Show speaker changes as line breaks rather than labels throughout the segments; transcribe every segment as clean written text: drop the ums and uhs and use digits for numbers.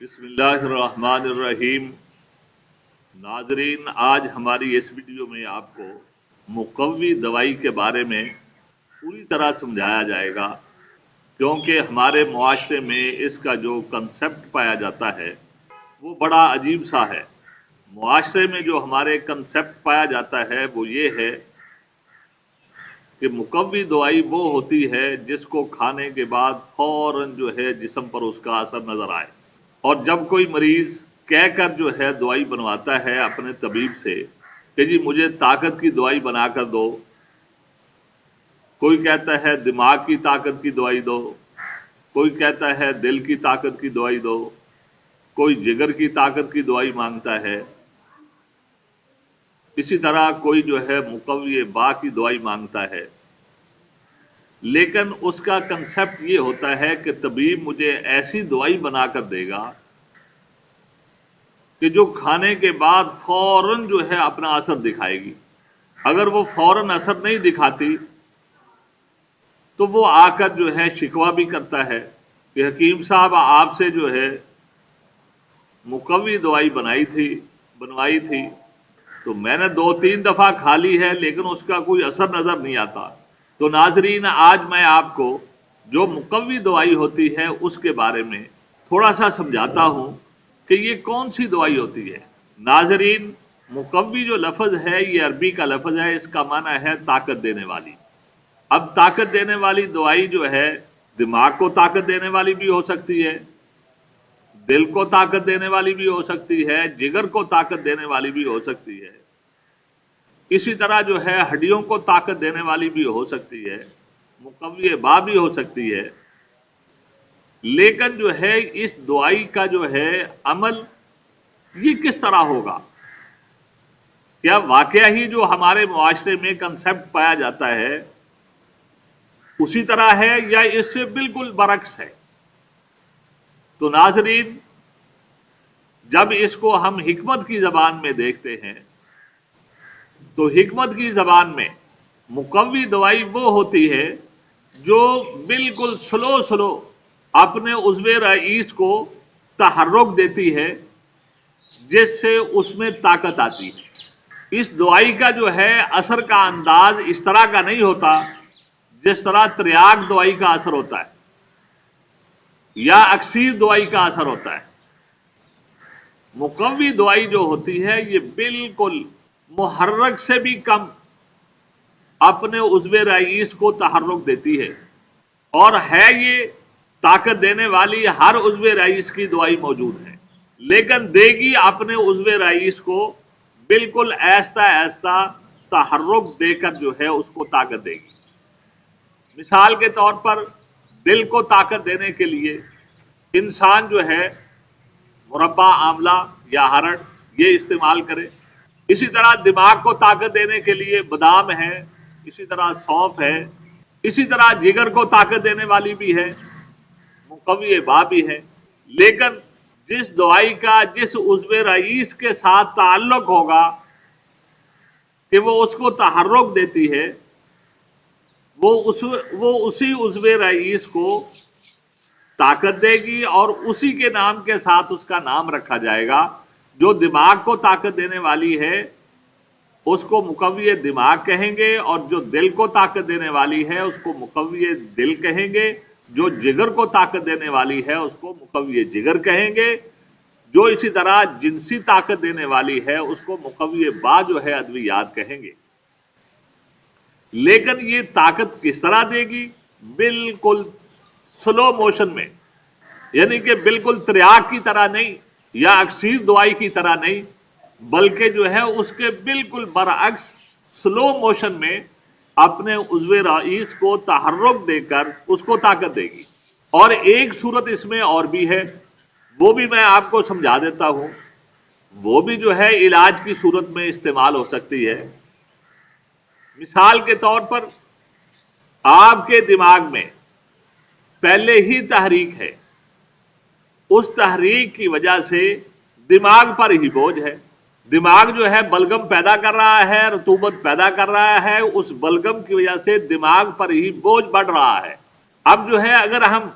بسم اللہ الرحمن الرحیم۔ ناظرین، آج ہماری اس ویڈیو میں آپ کو مقوی دوائی کے بارے میں پوری طرح سمجھایا جائے گا، کیونکہ ہمارے معاشرے میں اس کا جو کنسیپٹ پایا جاتا ہے وہ بڑا عجیب سا ہے۔ معاشرے میں جو ہمارے کنسیپٹ پایا جاتا ہے وہ یہ ہے کہ مقوی دوائی وہ ہوتی ہے جس کو کھانے کے بعد فوراً جو ہے جسم پر اس کا اثر نظر آئے، اور جب کوئی مریض کہہ کر جو ہے دوائی بنواتا ہے اپنے طبیب سے کہ جی مجھے طاقت کی دوائی بنا کر دو، کوئی کہتا ہے دماغ کی طاقت کی دوائی دو، کوئی کہتا ہے دل کی طاقت کی دوائی دو، کوئی جگر کی طاقت کی دوائی مانگتا ہے، اسی طرح کوئی جو ہے مقوی با کی دوائی مانگتا ہے۔ لیکن اس کا کنسیپٹ یہ ہوتا ہے کہ طبیب مجھے ایسی دوائی بنا کر دے گا کہ جو کھانے کے بعد فوراً جو ہے اپنا اثر دکھائے گی۔ اگر وہ فوراً اثر نہیں دکھاتی تو وہ آ کر جو ہے شکوہ بھی کرتا ہے کہ حکیم صاحب آپ سے جو ہے مقوی دوائی بنوائی تھی تو میں نے 2-3 دفعہ کھا لی ہے لیکن اس کا کوئی اثر نظر نہیں آتا۔ تو ناظرین، آج میں آپ کو جو مقوی دوائی ہوتی ہے اس کے بارے میں تھوڑا سا سمجھاتا ہوں کہ یہ کون سی دوائی ہوتی ہے۔ ناظرین، مقوی جو لفظ ہے یہ عربی کا لفظ ہے، اس کا معنی ہے طاقت دینے والی۔ اب طاقت دینے والی دوائی جو ہے دماغ کو طاقت دینے والی بھی ہو سکتی ہے، دل کو طاقت دینے والی بھی ہو سکتی ہے، جگر کو طاقت دینے والی بھی ہو سکتی ہے، اسی طرح جو ہے ہڈیوں کو طاقت دینے والی بھی ہو سکتی ہے، مقوی با بھی ہو سکتی ہے۔ لیکن جو ہے اس دوائی کا جو ہے عمل یہ کس طرح ہوگا؟ کیا واقعہ ہی جو ہمارے معاشرے میں کنسیپٹ پایا جاتا ہے اسی طرح ہے یا اس سے بالکل برعکس ہے؟ تو ناظرین، جب اس کو ہم حکمت کی زبان میں دیکھتے ہیں تو حکمت کی زبان میں مقوی دوائی وہ ہوتی ہے جو بالکل سلو اپنے عضو رئیس کو تحرک دیتی ہے، جس سے اس میں طاقت آتی ہے۔ اس دوائی کا جو ہے اثر کا انداز اس طرح کا نہیں ہوتا جس طرح تریاک دوائی کا اثر ہوتا ہے یا اکسیر دوائی کا اثر ہوتا ہے۔ مقوی دوائی جو ہوتی ہے یہ بالکل محرک سے بھی کم اپنے عضو رئیس کو تحرک دیتی ہے، اور ہے یہ طاقت دینے والی ہر عضو رئیس کی دوائی موجود ہے، لیکن دے گی اپنے عضو رئیس کو بالکل ایستا تحرک دے کر جو ہے اس کو طاقت دے گی۔ مثال کے طور پر دل کو طاقت دینے کے لیے انسان جو ہے مربع آملہ یا ہرڑ یہ استعمال کرے، اسی طرح دماغ کو طاقت دینے کے لیے بادام ہے، اسی طرح سونف ہے، اسی طرح جگر کو طاقت دینے والی بھی ہے، مقوی با بھی ہے۔ لیکن جس دوائی کا جس عضو رئیس کے ساتھ تعلق ہوگا کہ وہ اس کو تحرک دیتی ہے وہ اسی عضو رئیس کو طاقت دے گی، اور اسی کے نام کے ساتھ اس کا نام رکھا جائے گا۔ جو دماغ کو طاقت دینے والی ہے اس کو مقوی دماغ کہیں گے، اور جو دل کو طاقت دینے والی ہے اس کو مقوی دل کہیں گے، جو جگر کو طاقت دینے والی ہے اس کو مقوی جگر کہیں گے، جو اسی طرح جنسی طاقت دینے والی ہے اس کو مقوی با جو ہے ادویات کہیں گے۔ لیکن یہ طاقت کس طرح دے گی؟ بالکل سلو موشن میں، یعنی کہ بالکل تریاک کی طرح نہیں یا اکسیر دوائی کی طرح نہیں، بلکہ جو ہے اس کے بالکل برعکس سلو موشن میں اپنے عضو رئیس کو تحرک دے کر اس کو طاقت دے گی۔ اور ایک صورت اس میں اور بھی ہے، وہ بھی میں آپ کو سمجھا دیتا ہوں، وہ بھی جو ہے علاج کی صورت میں استعمال ہو سکتی ہے۔ مثال کے طور پر آپ کے دماغ میں پہلے ہی تحریک ہے، اس تحریک کی وجہ سے دماغ پر ہی بوجھ ہے، دماغ جو ہے بلغم پیدا کر رہا ہے، رطوبت پیدا کر رہا ہے، اس بلغم کی وجہ سے دماغ پر ہی بوجھ بڑھ رہا ہے۔ اب جو ہے اگر ہم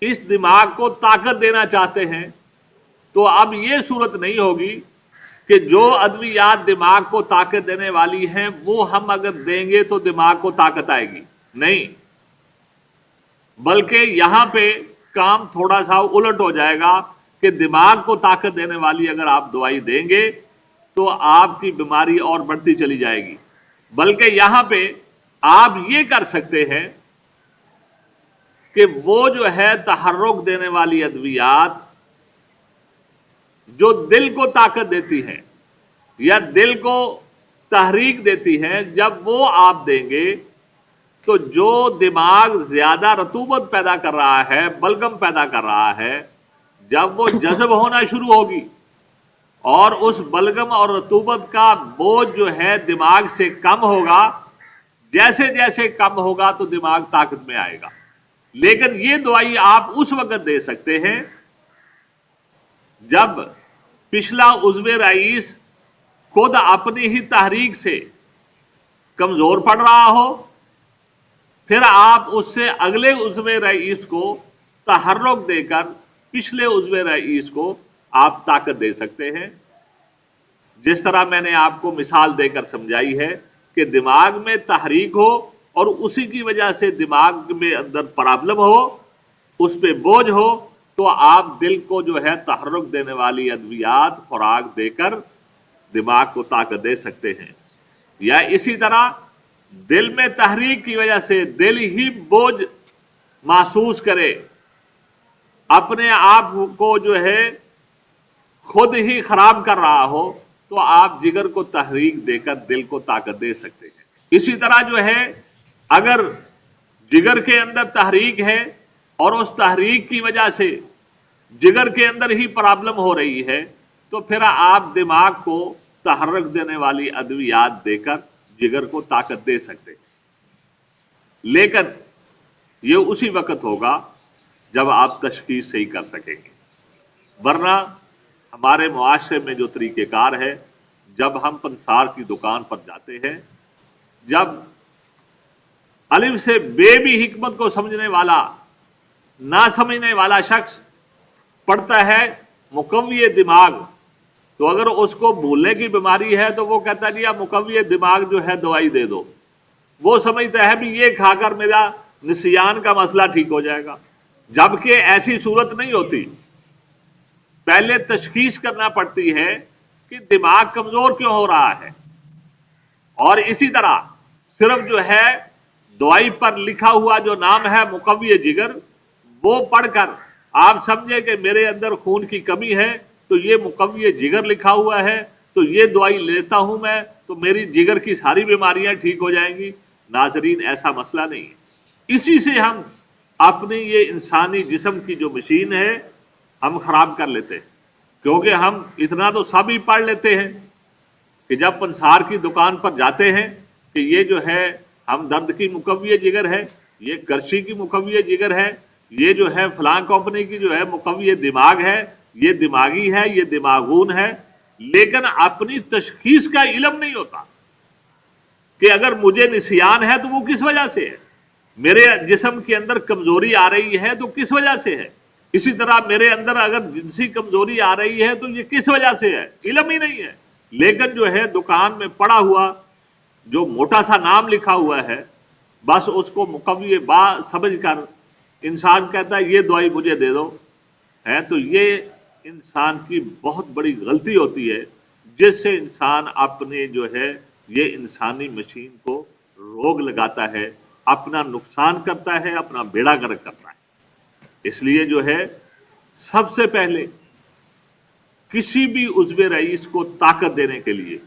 اس दिमाग को ताकत देना चाहते हैं तो अब ये सूरत नहीं होगी कि जो अद्वियात दिमाग को ताकत देने वाली हैं वो हम अगर देंगे तो दिमाग को ताकत आएगी, नहीं, बल्कि यहां पे काम थोड़ा सा उलट हो जाएगा कि दिमाग को ताकत देने वाली अगर आप दवाई देंगे तो आपकी बीमारी और बढ़ती चली जाएगी। बल्कि यहां पे आप ये कर सकते हैं कि वो जो है तहर्रुक देने वाली अद्वियात जो दिल को ताकत देती हैं या दिल को तहरीक देती हैं, जब वो आप देंगे तो जो दिमाग ज्यादा रतूबत पैदा कर रहा है, बलगम पैदा कर रहा है, जब वो जज्ब होना शुरू होगी और उस बलगम और रतूबत का बोझ जो है दिमाग से कम होगा, जैसे जैसे कम होगा तो दिमाग ताकत में आएगा। लेकिन ये दवाई आप उस वक्त दे सकते हैं जब पिछला उज़्वे रईस खुद अपनी ही तहरीक से कमजोर पड़ रहा हो, फिर आप उससे अगले उज़्वे रईस को तहर्रुक देकर पिछले उज़्वे रईस को आप ताकत दे सकते हैं। जिस तरह मैंने आपको मिसाल देकर समझाई है कि दिमाग में तहरीक हो और उसी की वजह से दिमाग में अंदर प्रॉब्लम हो, उस पे बोझ हो, तो आप दिल को जो है तहर्रुक देने वाली अद्वियात खुराक देकर दिमाग को ताकत दे सकते हैं। या इसी तरह दिल में तहरीक की वजह से दिल ही बोझ महसूस करे, अपने आप को जो है खुद ही खराब कर रहा हो, तो आप जिगर को तहरीक देकर दिल को ताकत दे सकते हैं। इसी तरह जो है अगर जिगर के अंदर तहरीक है और उस तहरीक की वजह से जिगर के अंदर ही प्रॉब्लम हो रही है, तो फिर आप दिमाग को तहर्रुक देने वाली अद्वियात देकर जिगर को ताकत दे सकते हैं। लेकिन ये उसी वक्त होगा जब आप तशखीस सही कर सकेंगे। वरना हमारे मुआशरे में जो तरीक़ेकार है, जब हम पंसार की दुकान पर जाते हैं, जब अलिफ से बे भी हिकमत को समझने वाला ना समझने वाला शख्स पढ़ता है मुकव्वी दिमाग, तो अगर उसको भूलने की बीमारी है तो वो कहता है जी आप मुकव्वी दिमाग जो है दवाई दे दो। वो समझता है भी ये खाकर मेरा निसियान का मसला ठीक हो जाएगा, जबकि ऐसी सूरत नहीं होती। पहले तशखीस करना पड़ती है कि दिमाग कमजोर क्यों हो रहा है। और इसी तरह सिर्फ जो है दवाई पर लिखा हुआ जो नाम है मुकव्वी जिगर, वो पढ़कर आप समझे कि मेरे अंदर खून की कमी है तो ये मुकव्वी जिगर लिखा हुआ है, तो ये दवाई लेता हूं मैं तो मेरी जिगर की सारी बीमारियां ठीक हो जाएंगी। नाजरीन, ऐसा मसला नहीं है। इसी से हम अपने ये इंसानी जिस्म की जो मशीन है हम खराब कर लेते हैं, क्योंकि हम इतना तो सब ही पढ़ लेते हैं कि जब पंसार की दुकान पर जाते हैं कि ये जो है हमदर्द की मुकव्वी जिगर है, ये करशी की मुकव्वी जिगर है, ये जो है फलां कंपनी की जो है मुकव्वी दिमाग है, ये दिमागी है, ये दिमागून है, लेकिन अपनी तशखीस का इल्म नहीं होता कि अगर मुझे निसियान है तो वो किस वजह से है, मेरे जिस्म के अंदर कमजोरी आ रही है तो किस वजह से है, इसी तरह मेरे अंदर अगर जिनसी कमजोरी आ रही है तो ये किस वजह से है, इल्म ही नहीं है। लेकिन जो है दुकान में पड़ा हुआ जो मोटा सा नाम लिखा हुआ है, बस उसको मुकव्वी बा समझ कर इंसान कहता है ये दवाई मुझे दे दो, है तो ये इंसान की बहुत बड़ी गलती होती है, जिससे इंसान अपने जो है ये इंसानी मशीन को रोग लगाता है, अपना नुकसान करता है, अपना बेड़ा गर्क करता है। इसलिए जो है सबसे पहले किसी भी उज़्वे रईस को ताकत देने के लिए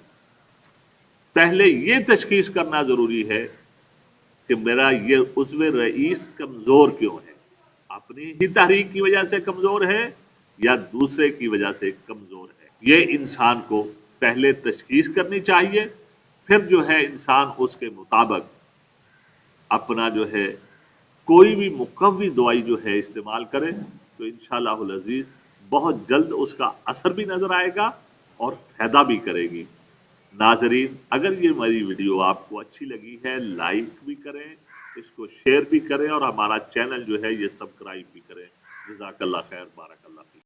पहले ये तशखीस करना जरूरी है कि मेरा ये उज़्वे रईस कमजोर क्यों है, अपनी ही तहरीक की वजह से कमजोर है या दूसरे की वजह से कमजोर है। ये इंसान को पहले तशखीस करनी चाहिए, फिर जो है इंसान उसके मुताबिक अपना जो है कोई भी मुकव्वी दवाई जो है इस्तेमाल करे, तो इंशाअल्लाहुल अज़ीज़ बहुत जल्द उसका असर भी नजर आएगा और फायदा भी करेगी। नाजरीन, अगर ये मेरी वीडियो आपको अच्छी लगी है, लाइक भी करें, इसको शेयर भी करें और हमारा चैनल जो है ये सब्सक्राइब भी करें। جزاک اللہ خیر، بارک اللہ فیک۔